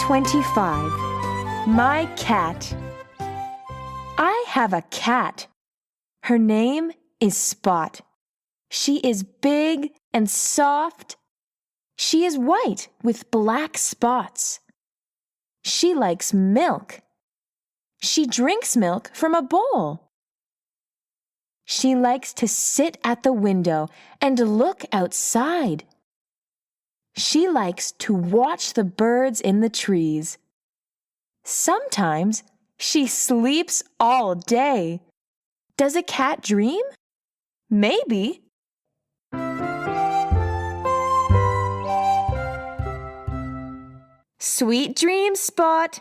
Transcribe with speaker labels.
Speaker 1: 25. My cat. I have a cat. Her name is Spot. She is big and soft. She is white with black spots. She likes milk. She drinks milk from a bowl. She likes to sit at the window and look outside. She likes to watch the birds in the trees. Sometimes she sleeps all day. Does a cat dream? Maybe. Sweet dreams, Spot.